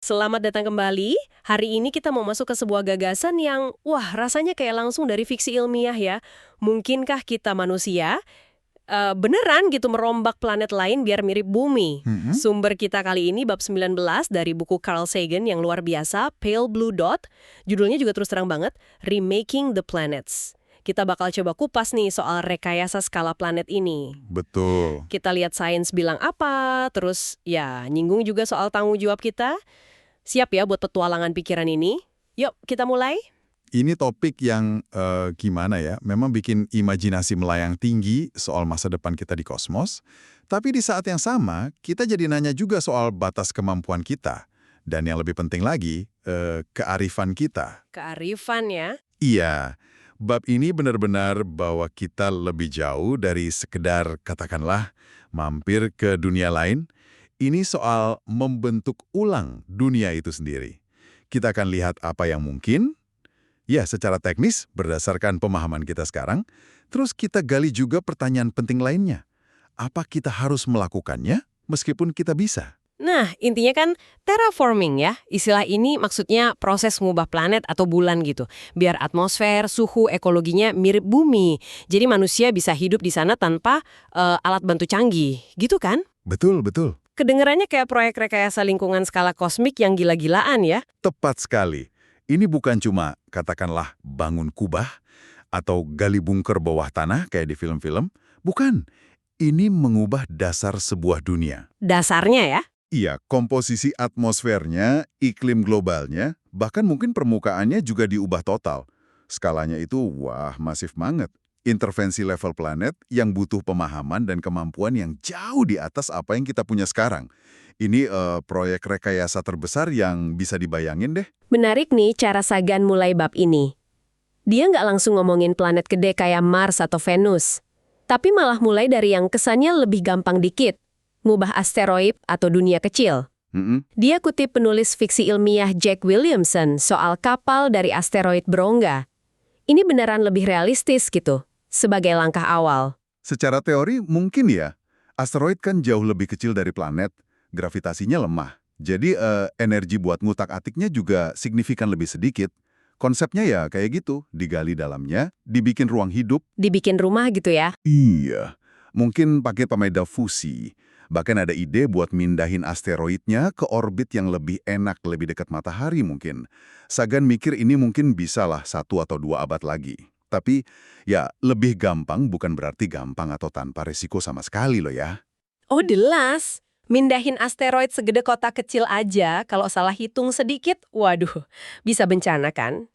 Selamat datang kembali. Hari ini kita mau masuk ke sebuah gagasan yang, wah, rasanya kayak langsung dari fiksi ilmiah ya. Mungkinkah kita manusia beneran gitu merombak planet lain biar mirip bumi? Mhm. Sumber kita kali ini bab 19 dari buku Carl Sagan yang luar biasa, Pale Blue Dot. Judulnya juga terus terang banget, Remaking the Planets. Kita bakal coba kupas nih soal rekayasa skala planet ini. Betul. Kita lihat sains bilang apa, terus ya nyinggung juga soal tanggung jawab kita. Siap ya buat petualangan pikiran ini? Yuk, kita mulai. Ini topik yang gimana ya, memang bikin imajinasi melayang tinggi soal masa depan kita di kosmos, tapi di saat yang sama, kita jadi nanya juga soal batas kemampuan kita. Dan yang lebih penting lagi, kearifan kita. Kearifan ya. Iya, bab ini benar-benar bawa kita lebih jauh dari sekedar, katakanlah, mampir ke dunia lain. Ini soal membentuk ulang dunia itu sendiri. Kita akan lihat apa yang mungkin, ya secara teknis berdasarkan pemahaman kita sekarang, terus kita gali juga pertanyaan penting lainnya. Apa kita harus melakukannya meskipun kita bisa? Nah, intinya kan terraforming ya. Istilah ini maksudnya proses mengubah planet atau bulan gitu. Biar atmosfer, suhu, ekologinya mirip bumi. Jadi manusia bisa hidup di sana tanpa alat bantu canggih. Gitu kan? Betul, betul. Kedengarannya kayak proyek rekayasa lingkungan skala kosmik yang gila-gilaan ya. Tepat sekali. Ini bukan cuma, katakanlah, bangun kubah atau gali bunker bawah tanah kayak di film-film. Bukan. Ini mengubah dasar sebuah dunia. Dasarnya ya. Iya, komposisi atmosfernya, iklim globalnya, bahkan mungkin permukaannya juga diubah total. Skalanya itu, wah, masif banget. Intervensi level planet yang butuh pemahaman dan kemampuan yang jauh di atas apa yang kita punya sekarang. Ini proyek rekayasa terbesar yang bisa dibayangin deh. Menarik nih cara Sagan mulai bab ini. Dia nggak langsung ngomongin planet gede kayak Mars atau Venus. Tapi malah mulai dari yang kesannya lebih gampang dikit. Ngubah asteroid atau dunia kecil. Mm-mm. Dia kutip penulis fiksi ilmiah Jack Williamson soal kapal dari asteroid berongga. Ini beneran lebih realistis gitu, sebagai langkah awal. Secara teori mungkin ya, asteroid kan jauh lebih kecil dari planet, gravitasinya lemah. Jadi energi buat ngutak-atiknya juga signifikan lebih sedikit. Konsepnya ya kayak gitu, digali dalamnya, dibikin ruang hidup. Dibikin rumah gitu ya. Iya, mungkin pakai pemeda fusi. Bahkan ada ide buat mindahin asteroidnya ke orbit yang lebih enak, lebih dekat matahari mungkin. Sagan mikir ini mungkin bisalah 1 atau 2 abad lagi. Tapi ya lebih gampang bukan berarti gampang atau tanpa resiko sama sekali loh ya. Oh jelas, mindahin asteroid segede kota kecil aja, kalau salah hitung sedikit, waduh, bisa bencana kan?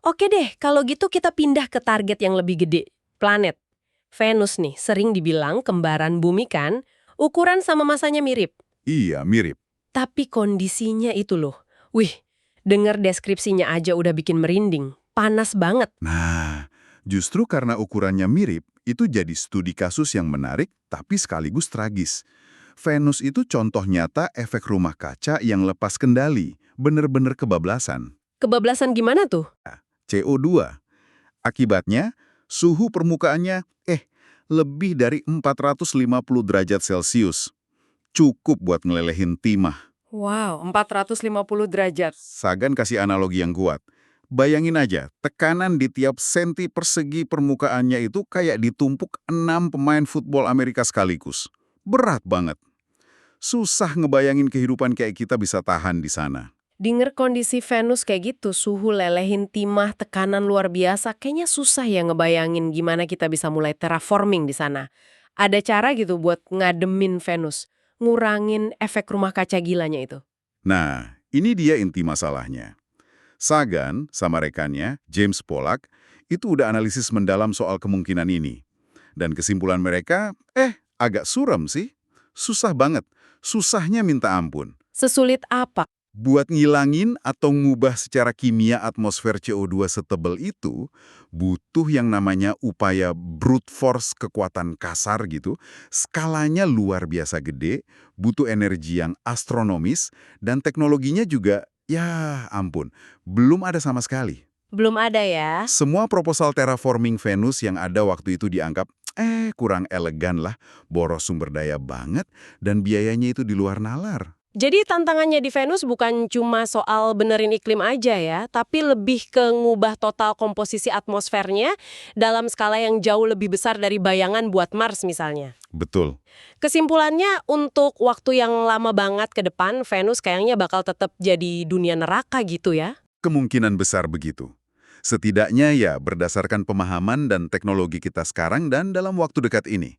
Oke deh, kalau gitu kita pindah ke target yang lebih gede, planet. Venus nih, sering dibilang kembaran bumi kan, ukuran sama masanya mirip. Iya, mirip. Tapi kondisinya itu loh, wih, denger deskripsinya aja udah bikin merinding, panas banget. Nah, justru karena ukurannya mirip, itu jadi studi kasus yang menarik tapi sekaligus tragis. Venus itu contoh nyata efek rumah kaca yang lepas kendali, bener-bener kebablasan. Kebablasan gimana tuh? CO2. Akibatnya, suhu permukaannya lebih dari 450 derajat Celcius. Cukup buat ngelelehin timah. Wow, 450 derajat. Sagan kasih analogi yang kuat. Bayangin aja, tekanan di tiap senti persegi permukaannya itu kayak ditumpuk 6 pemain football Amerika sekaligus. Berat banget. Susah ngebayangin kehidupan kayak kita bisa tahan di sana. Dengar kondisi Venus kayak gitu, suhu lelehin timah, tekanan luar biasa, kayaknya susah ya ngebayangin gimana kita bisa mulai terraforming di sana. Ada cara gitu buat ngademin Venus, ngurangin efek rumah kaca gilanya itu. Nah, ini dia inti masalahnya. Sagan sama rekannya, James Pollack, itu udah analisis mendalam soal kemungkinan ini. Dan kesimpulan mereka, agak suram sih. Susah banget. Susahnya minta ampun. Sesulit apa? Buat ngilangin atau ngubah secara kimia atmosfer CO2 setebal itu, butuh yang namanya upaya brute force kekuatan kasar gitu. Skalanya luar biasa gede, butuh energi yang astronomis, dan teknologinya juga, ya ampun, belum ada sama sekali. Belum ada ya. Semua proposal terraforming Venus yang ada waktu itu dianggap, kurang elegan lah, boros sumber daya banget, dan biayanya itu di luar nalar. Jadi tantangannya di Venus bukan cuma soal benerin iklim aja ya, tapi lebih ke ngubah total komposisi atmosfernya dalam skala yang jauh lebih besar dari bayangan buat Mars misalnya. Betul. Kesimpulannya, untuk waktu yang lama banget ke depan, Venus kayaknya bakal tetap jadi dunia neraka gitu ya. Kemungkinan besar begitu. Setidaknya ya berdasarkan pemahaman dan teknologi kita sekarang dan dalam waktu dekat ini.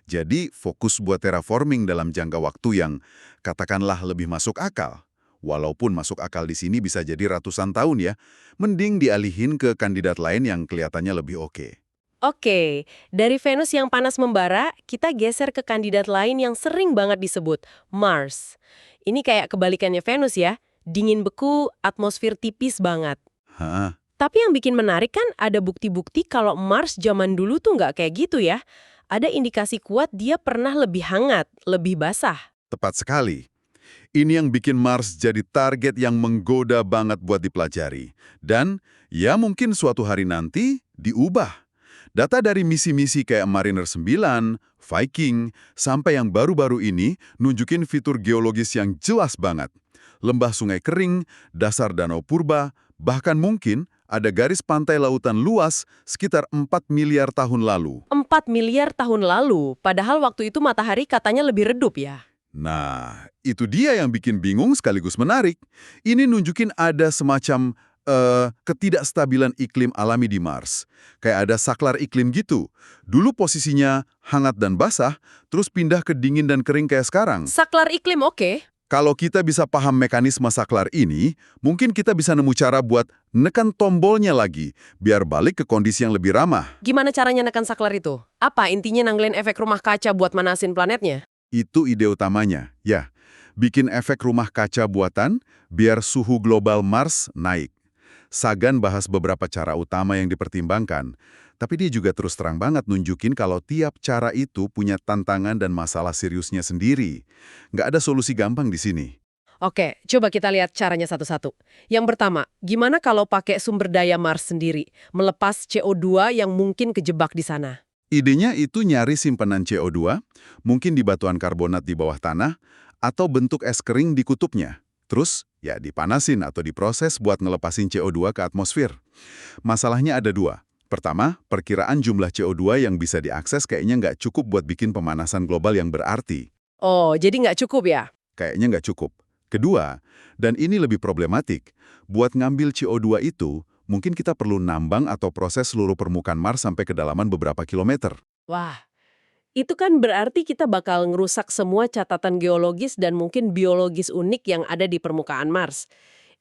Jadi fokus buat terraforming dalam jangka waktu yang katakanlah lebih masuk akal. Walaupun masuk akal di sini bisa jadi ratusan tahun ya, mending dialihin ke kandidat lain yang kelihatannya lebih oke. Oke, dari Venus yang panas membara, kita geser ke kandidat lain yang sering banget disebut, Mars. Ini kayak kebalikannya Venus ya, dingin beku, atmosfer tipis banget. Hah, Tapi yang bikin menarik kan ada bukti-bukti kalau Mars zaman dulu tuh nggak kayak gitu ya. Ada indikasi kuat dia pernah lebih hangat, lebih basah. tepat sekali. Ini yang bikin Mars jadi target yang menggoda banget buat dipelajari. Dan ya mungkin suatu hari nanti diubah. Data dari misi-misi kayak Mariner 9, Viking, sampai yang baru-baru ini nunjukin fitur geologis yang jelas banget. Lembah sungai kering, dasar danau purba, bahkan mungkin ada garis pantai lautan luas sekitar 4 miliar tahun lalu. 4 miliar tahun lalu, padahal waktu itu matahari katanya lebih redup ya. Nah, itu dia yang bikin bingung sekaligus menarik. Ini nunjukin ada semacam ketidakstabilan iklim alami di Mars. Kayak ada saklar iklim gitu. Dulu posisinya hangat dan basah, terus pindah ke dingin dan kering kayak sekarang. Saklar iklim oke. Kalau kita bisa paham mekanisme saklar ini, mungkin kita bisa nemu cara buat nekan tombolnya lagi, biar balik ke kondisi yang lebih ramah. Gimana caranya nekan saklar itu? Apa intinya nanggulin efek rumah kaca buat manasin planetnya? Itu ide utamanya, ya. Bikin efek rumah kaca buatan, biar suhu global Mars naik. Sagan bahas beberapa cara utama yang dipertimbangkan, tapi dia juga terus terang banget nunjukin kalau tiap cara itu punya tantangan dan masalah seriusnya sendiri. Nggak ada solusi gampang di sini. Oke, coba kita lihat caranya satu-satu. Yang pertama, gimana kalau pakai sumber daya Mars sendiri, melepas CO2 yang mungkin kejebak di sana? Idenya itu nyari simpanan CO2, mungkin di batuan karbonat di bawah tanah, atau bentuk es kering di kutubnya. Terus, ya dipanasin atau diproses buat ngelepasin CO2 ke atmosfer. Masalahnya ada dua. Pertama, perkiraan jumlah CO2 yang bisa diakses kayaknya nggak cukup buat bikin pemanasan global yang berarti. Oh, jadi nggak cukup ya? Kayaknya nggak cukup. Kedua, dan ini lebih problematik, buat ngambil CO2 itu, mungkin kita perlu nambang atau proses seluruh permukaan Mars sampai kedalaman beberapa kilometer. Wah, itu kan berarti kita bakal ngerusak semua catatan geologis dan mungkin biologis unik yang ada di permukaan Mars.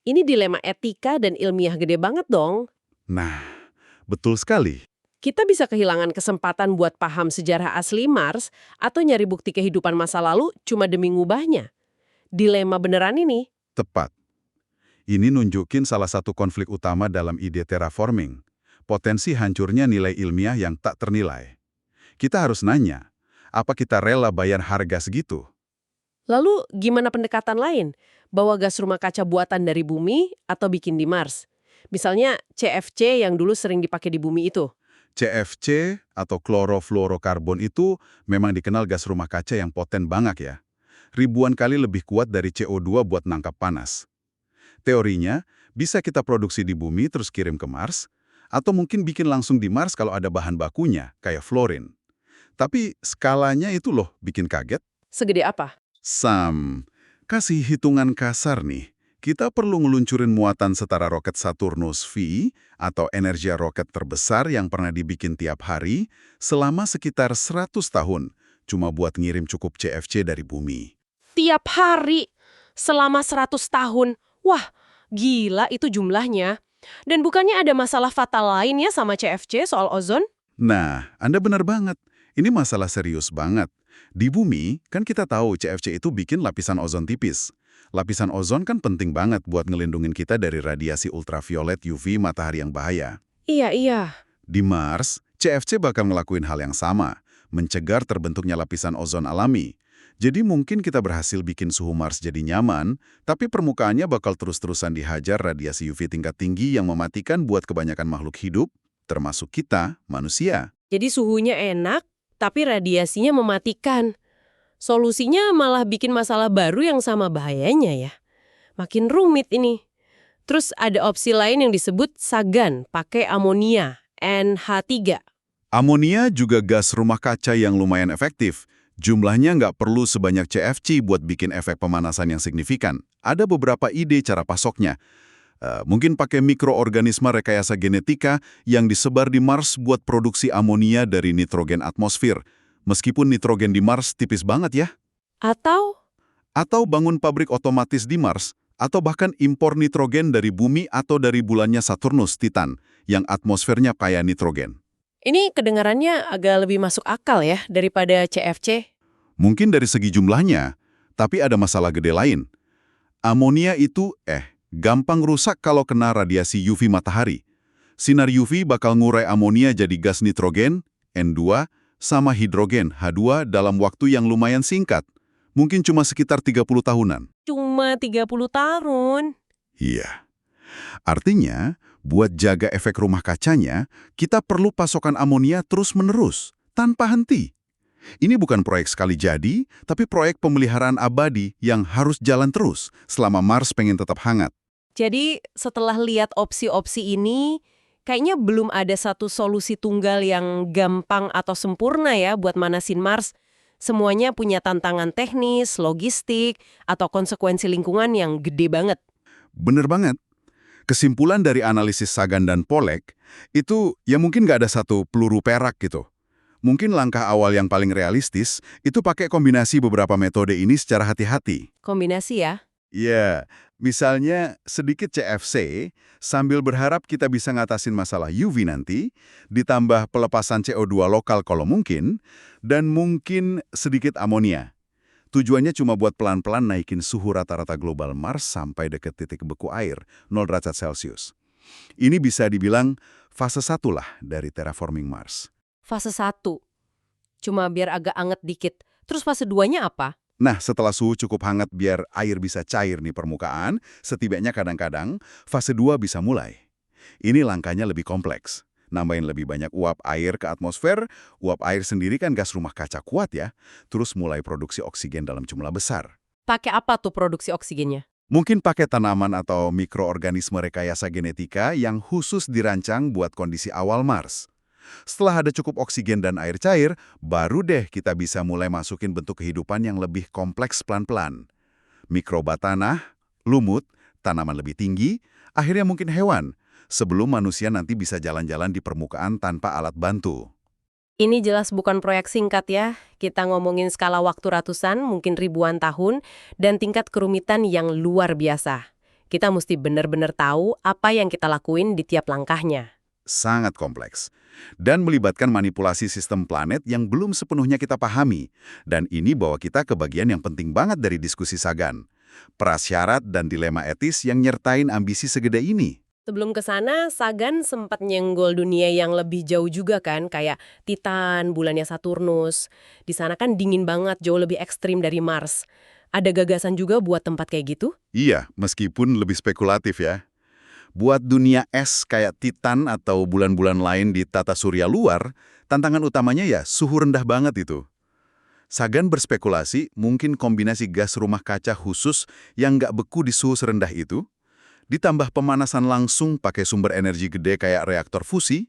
Ini dilema etika dan ilmiah gede banget dong. Nah, betul sekali. Kita bisa kehilangan kesempatan buat paham sejarah asli Mars atau nyari bukti kehidupan masa lalu cuma demi ngubahnya. Dilema beneran ini. Tepat. Ini nunjukin salah satu konflik utama dalam ide terraforming. Potensi hancurnya nilai ilmiah yang tak ternilai. Kita harus nanya, apa kita rela bayar harga segitu? Lalu gimana pendekatan lain? Bawa gas rumah kaca buatan dari bumi atau bikin di Mars? Misalnya CFC yang dulu sering dipakai di bumi itu. CFC atau klorofluorokarbon itu memang dikenal gas rumah kaca yang poten banget ya. Ribuan kali lebih kuat dari CO2 buat nangkap panas. Teorinya, bisa kita produksi di bumi terus kirim ke Mars, atau mungkin bikin langsung di Mars kalau ada bahan bakunya, kayak fluorine. Tapi skalanya itu loh bikin kaget. Segede apa? Kasih hitungan kasar nih. Kita perlu ngeluncurin muatan setara roket Saturnus V atau energi roket terbesar yang pernah dibikin tiap hari selama sekitar 100 tahun, cuma buat ngirim cukup CFC dari bumi. Tiap hari, selama 100 tahun. Wah, gila itu jumlahnya. Dan bukannya ada masalah fatal lainnya sama CFC soal ozon? Nah, Anda benar banget. Ini masalah serius banget. Di bumi, kan kita tahu CFC itu bikin lapisan ozon tipis. Lapisan ozon kan penting banget buat ngelindungin kita dari radiasi ultraviolet UV matahari yang bahaya. Iya. Di Mars, CFC bakal ngelakuin hal yang sama, mencegah terbentuknya lapisan ozon alami. Jadi mungkin kita berhasil bikin suhu Mars jadi nyaman, tapi permukaannya bakal terus-terusan dihajar radiasi UV tingkat tinggi yang mematikan buat kebanyakan makhluk hidup, termasuk kita, manusia. Jadi suhunya enak, tapi radiasinya mematikan. Solusinya malah bikin masalah baru yang sama bahayanya ya. Makin rumit ini. Terus ada opsi lain yang disebut Sagan, pakai amonia, NH3. Amonia juga gas rumah kaca yang lumayan efektif. Jumlahnya nggak perlu sebanyak CFC buat bikin efek pemanasan yang signifikan. Ada beberapa ide cara pasoknya. Mungkin pakai mikroorganisme rekayasa genetika yang disebar di Mars buat produksi amonia dari nitrogen atmosfer. Meskipun nitrogen di Mars tipis banget ya. Atau Atau bangun pabrik otomatis di Mars, atau bahkan impor nitrogen dari bumi atau dari bulannya Saturnus, Titan, yang atmosfernya kaya nitrogen. ini kedengarannya agak lebih masuk akal ya daripada CFC. Mungkin dari segi jumlahnya, tapi ada masalah gede lain. Amonia itu, gampang rusak kalau kena radiasi UV matahari. Sinar UV bakal ngurai amonia jadi gas nitrogen, N2, sama hidrogen, H2 dalam waktu yang lumayan singkat. Mungkin cuma sekitar 30 tahunan. Cuma 30 tahun. Iya. Artinya, buat jaga efek rumah kacanya, kita perlu pasokan amonia terus-menerus, tanpa henti. Ini bukan proyek sekali jadi, tapi proyek pemeliharaan abadi yang harus jalan terus selama Mars pengen tetap hangat. Jadi setelah lihat opsi-opsi ini, kayaknya belum ada satu solusi tunggal yang gampang atau sempurna ya buat manasin Mars. Semuanya punya tantangan teknis, logistik, atau konsekuensi lingkungan yang gede banget. Bener banget. Kesimpulan dari analisis Sagan dan Pollack, itu ya mungkin nggak ada satu peluru perak gitu. Mungkin langkah awal yang paling realistis itu pakai kombinasi beberapa metode ini secara hati-hati. Kombinasi ya. Ya, misalnya sedikit CFC, sambil berharap kita bisa ngatasin masalah UV nanti, ditambah pelepasan CO2 lokal kalau mungkin, dan mungkin sedikit amonia. Tujuannya cuma buat pelan-pelan naikin suhu rata-rata global Mars sampai deket titik beku air, 0 derajat Celcius. Ini bisa dibilang fase 1 lah dari terraforming Mars. Fase 1. Cuma biar agak anget dikit. Terus fase 2-nya apa? Nah, setelah suhu cukup hangat biar air bisa cair di permukaan, setibanya kadang-kadang fase 2 bisa mulai. Ini langkahnya lebih kompleks. Nambahin lebih banyak uap air ke atmosfer, uap air sendiri kan gas rumah kaca kuat ya, terus mulai produksi oksigen dalam jumlah besar. Pakai apa tuh produksi oksigennya? Mungkin pakai tanaman atau mikroorganisme rekayasa genetika yang khusus dirancang buat kondisi awal Mars. Setelah ada cukup oksigen dan air cair, baru deh kita bisa mulai masukin bentuk kehidupan yang lebih kompleks pelan-pelan. Mikroba tanah, lumut, tanaman lebih tinggi, akhirnya mungkin hewan, sebelum manusia nanti bisa jalan-jalan di permukaan tanpa alat bantu. Ini jelas bukan proyek singkat ya. Kita ngomongin skala waktu ratusan, mungkin ribuan tahun, dan tingkat kerumitan yang luar biasa. Kita mesti benar-benar tahu apa yang kita lakuin di tiap langkahnya. Sangat kompleks. Dan melibatkan manipulasi sistem planet yang belum sepenuhnya kita pahami. Dan ini bawa kita ke bagian yang penting banget dari diskusi Sagan. Prasyarat dan dilema etis yang nyertain ambisi segede ini. Sebelum ke sana, Sagan sempat nyenggol dunia yang lebih jauh juga kan, kayak Titan, bulannya Saturnus. Di sana kan dingin banget, jauh lebih ekstrim dari Mars. Ada gagasan juga buat tempat kayak gitu? Iya, meskipun lebih spekulatif ya. Buat dunia es kayak Titan atau bulan-bulan lain di tata surya luar, tantangan utamanya ya suhu rendah banget itu. Sagan berspekulasi mungkin kombinasi gas rumah kaca khusus yang nggak beku di suhu serendah itu, ditambah pemanasan langsung pakai sumber energi gede kayak reaktor fusi,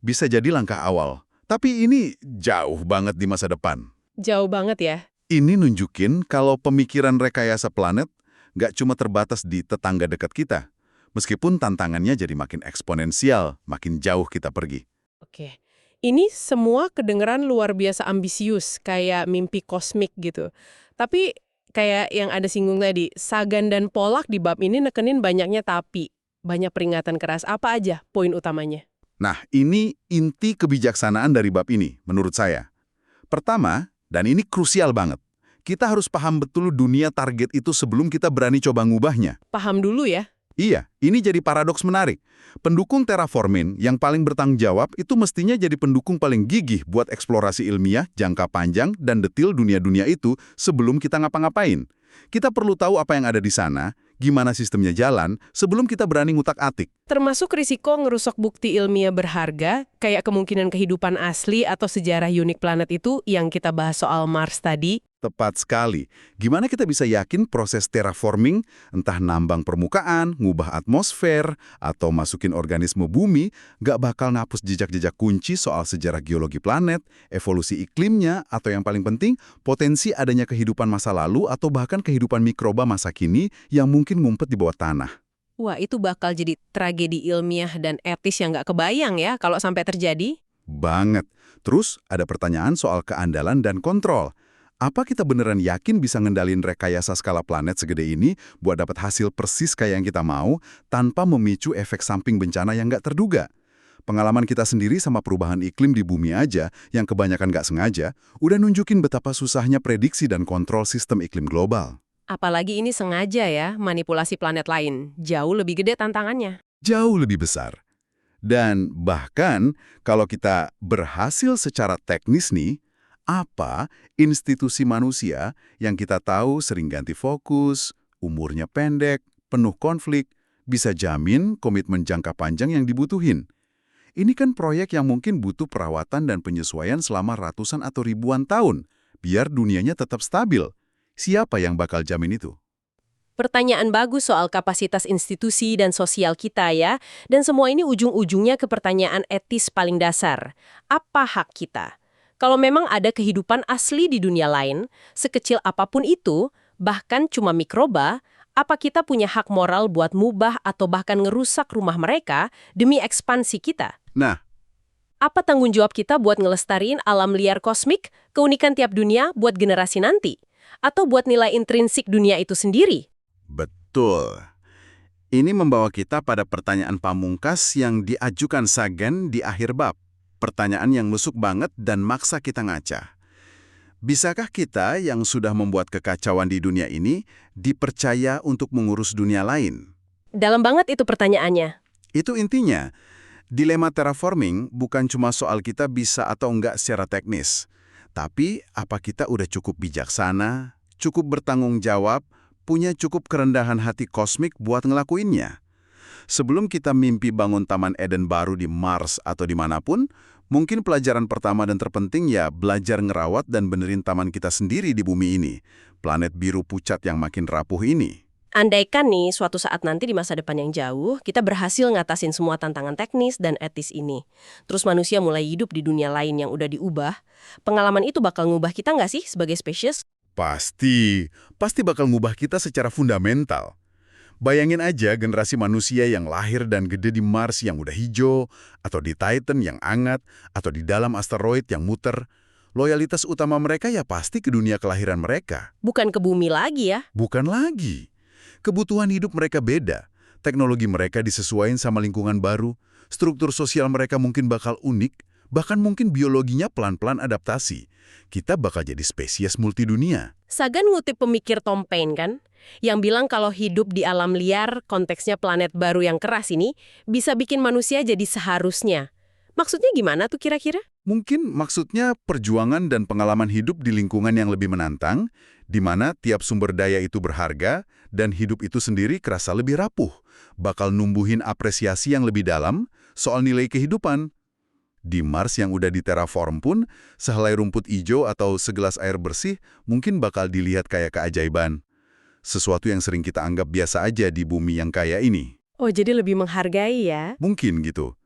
bisa jadi langkah awal. Tapi ini jauh banget di masa depan. Jauh banget ya. Ini nunjukin kalau pemikiran rekayasa planet nggak cuma terbatas di tetangga dekat kita. Meskipun tantangannya jadi makin eksponensial, makin jauh kita pergi. Oke. Ini semua kedengeran luar biasa ambisius, kayak mimpi kosmik gitu. Tapi kayak yang ada singgung tadi, Sagan dan Pollack di bab ini nekenin banyaknya tapi. Banyak peringatan keras. Apa aja poin utamanya? Nah, ini inti kebijaksanaan dari bab ini, menurut saya. Pertama, dan ini krusial banget, kita harus paham betul dunia target itu sebelum kita berani coba ngubahnya. Paham dulu ya. Iya, ini jadi paradoks menarik. Pendukung terraforming yang paling bertanggung jawab itu mestinya jadi pendukung paling gigih buat eksplorasi ilmiah, jangka panjang, dan detil dunia-dunia itu sebelum kita ngapa-ngapain. Kita perlu tahu apa yang ada di sana, gimana sistemnya jalan, sebelum kita berani ngutak-atik. Termasuk risiko ngerusak bukti ilmiah berharga, kayak kemungkinan kehidupan asli atau sejarah unik planet itu yang kita bahas soal Mars tadi. Tepat sekali. Gimana kita bisa yakin proses terraforming, entah nambang permukaan, ngubah atmosfer, atau masukin organisme bumi, nggak bakal ngapus jejak-jejak kunci soal sejarah geologi planet, evolusi iklimnya, atau yang paling penting, potensi adanya kehidupan masa lalu atau bahkan kehidupan mikroba masa kini yang mungkin ngumpet di bawah tanah. Wah, itu bakal jadi tragedi ilmiah dan etis yang nggak kebayang ya kalau sampai terjadi. Banget. Terus ada pertanyaan soal keandalan dan kontrol. Apa kita beneran yakin bisa ngendalin rekayasa skala planet segede ini buat dapat hasil persis kayak yang kita mau tanpa memicu efek samping bencana yang nggak terduga? Pengalaman kita sendiri sama perubahan iklim di bumi aja yang kebanyakan nggak sengaja udah nunjukin betapa susahnya prediksi dan kontrol sistem iklim global. Apalagi ini sengaja ya, manipulasi planet lain. Jauh lebih gede tantangannya. Jauh lebih besar. Dan bahkan kalau kita berhasil secara teknis nih, apa institusi manusia yang kita tahu sering ganti fokus, umurnya pendek, penuh konflik, bisa jamin komitmen jangka panjang yang dibutuhin? Ini kan proyek yang mungkin butuh perawatan dan penyesuaian selama ratusan atau ribuan tahun, biar dunianya tetap stabil. Siapa yang bakal jamin itu? Pertanyaan bagus soal kapasitas institusi dan sosial kita ya. Dan semua ini ujung-ujungnya ke pertanyaan etis paling dasar. Apa hak kita? Kalau memang ada kehidupan asli di dunia lain, sekecil apapun itu, bahkan cuma mikroba, apa kita punya hak moral buat mubah atau bahkan ngerusak rumah mereka demi ekspansi kita? Nah, Apa tanggung jawab kita buat ngelestariin alam liar kosmik, keunikan tiap dunia buat generasi nanti? Atau buat nilai intrinsik dunia itu sendiri? betul. Ini membawa kita pada pertanyaan pamungkas yang diajukan Sagan di akhir bab. Pertanyaan yang nusuk banget dan maksa kita ngaca. Bisakah kita yang sudah membuat kekacauan di dunia ini dipercaya untuk mengurus dunia lain? Dalam banget itu pertanyaannya. Itu intinya. Dilema terraforming bukan cuma soal kita bisa atau enggak secara teknis. Tapi apa kita udah cukup bijaksana, cukup bertanggung jawab, punya cukup kerendahan hati kosmik buat ngelakuinnya? Sebelum kita mimpi bangun Taman Eden baru di Mars atau dimanapun, mungkin pelajaran pertama dan terpenting ya belajar ngerawat dan benerin taman kita sendiri di bumi ini. Planet biru pucat yang makin rapuh ini. Andaikan nih suatu saat nanti di masa depan yang jauh, kita berhasil ngatasin semua tantangan teknis dan etis ini. Terus manusia mulai hidup di dunia lain yang udah diubah. Pengalaman itu bakal ngubah kita nggak sih sebagai spesies? Pasti bakal ngubah kita secara fundamental. Bayangin aja generasi manusia yang lahir dan gede di Mars yang udah hijau, atau di Titan yang hangat, atau di dalam asteroid yang muter. Loyalitas utama mereka ya pasti ke dunia kelahiran mereka. Bukan ke bumi lagi ya. Bukan lagi. Kebutuhan hidup mereka beda. Teknologi mereka disesuaikan sama lingkungan baru. Struktur sosial mereka mungkin bakal unik. Bahkan mungkin biologinya pelan-pelan adaptasi. Kita bakal jadi spesies multidunia. Sagan ngutip pemikir Tom Paine kan, yang bilang kalau hidup di alam liar, konteksnya planet baru yang keras ini, bisa bikin manusia jadi seharusnya. Maksudnya gimana tuh kira-kira? Mungkin maksudnya perjuangan dan pengalaman hidup di lingkungan yang lebih menantang, di mana tiap sumber daya itu berharga, dan hidup itu sendiri kerasa lebih rapuh, bakal numbuhin apresiasi yang lebih dalam soal nilai kehidupan. Di Mars yang udah diterraform pun, sehelai rumput hijau atau segelas air bersih mungkin bakal dilihat kayak keajaiban. Sesuatu yang sering kita anggap biasa aja di bumi yang kaya ini. Oh, jadi lebih menghargai ya? Mungkin gitu.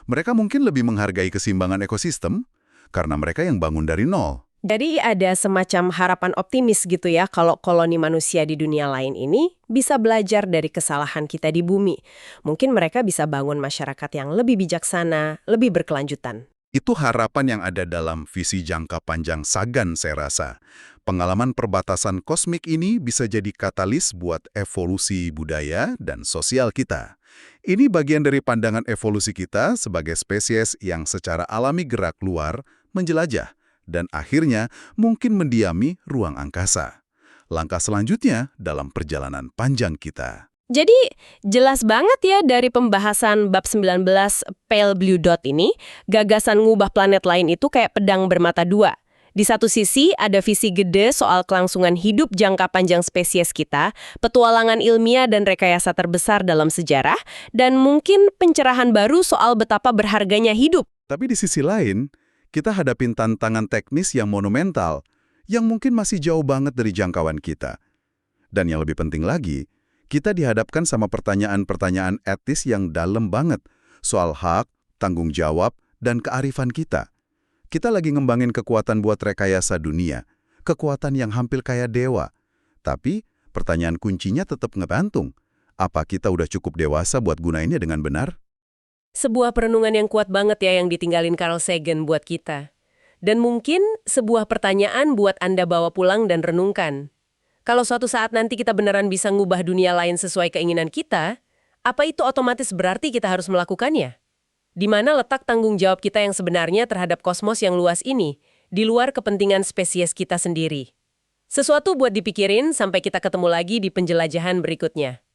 Mereka mungkin lebih menghargai keseimbangan ekosistem karena mereka yang bangun dari nol. Jadi ada semacam harapan optimis gitu ya kalau koloni manusia di dunia lain ini bisa belajar dari kesalahan kita di bumi. Mungkin mereka bisa bangun masyarakat yang lebih bijaksana, lebih berkelanjutan. Itu harapan yang ada dalam visi jangka panjang Sagan saya rasa. Pengalaman perbatasan kosmik ini bisa jadi katalis buat evolusi budaya dan sosial kita. Ini bagian dari pandangan evolusi kita sebagai spesies yang secara alami gerak luar, menjelajah, dan akhirnya mungkin mendiami ruang angkasa. Langkah selanjutnya dalam perjalanan panjang kita. Jadi jelas banget ya dari pembahasan bab 19 Pale Blue Dot ini, gagasan ngubah planet lain itu kayak pedang bermata dua. Di satu sisi ada visi gede soal kelangsungan hidup jangka panjang spesies kita, petualangan ilmiah dan rekayasa terbesar dalam sejarah, dan mungkin pencerahan baru soal betapa berharganya hidup. Tapi di sisi lain, kita hadapin tantangan teknis yang monumental, yang mungkin masih jauh banget dari jangkauan kita. Dan yang lebih penting lagi, kita dihadapkan sama pertanyaan-pertanyaan etis yang dalam banget soal hak, tanggung jawab, dan kearifan kita. Kita lagi ngembangin kekuatan buat rekayasa dunia, kekuatan yang hampir kayak dewa. Tapi, pertanyaan kuncinya tetap ngebantung. Apa kita udah cukup dewasa buat gunainnya dengan benar? Sebuah perenungan yang kuat banget ya yang ditinggalin Carl Sagan buat kita. Dan mungkin sebuah pertanyaan buat Anda bawa pulang dan renungkan. Kalau suatu saat nanti kita beneran bisa ngubah dunia lain sesuai keinginan kita, apa itu otomatis berarti kita harus melakukannya? Di mana letak tanggung jawab kita yang sebenarnya terhadap kosmos yang luas ini, di luar kepentingan spesies kita sendiri? Sesuatu buat dipikirin sampai kita ketemu lagi di penjelajahan berikutnya.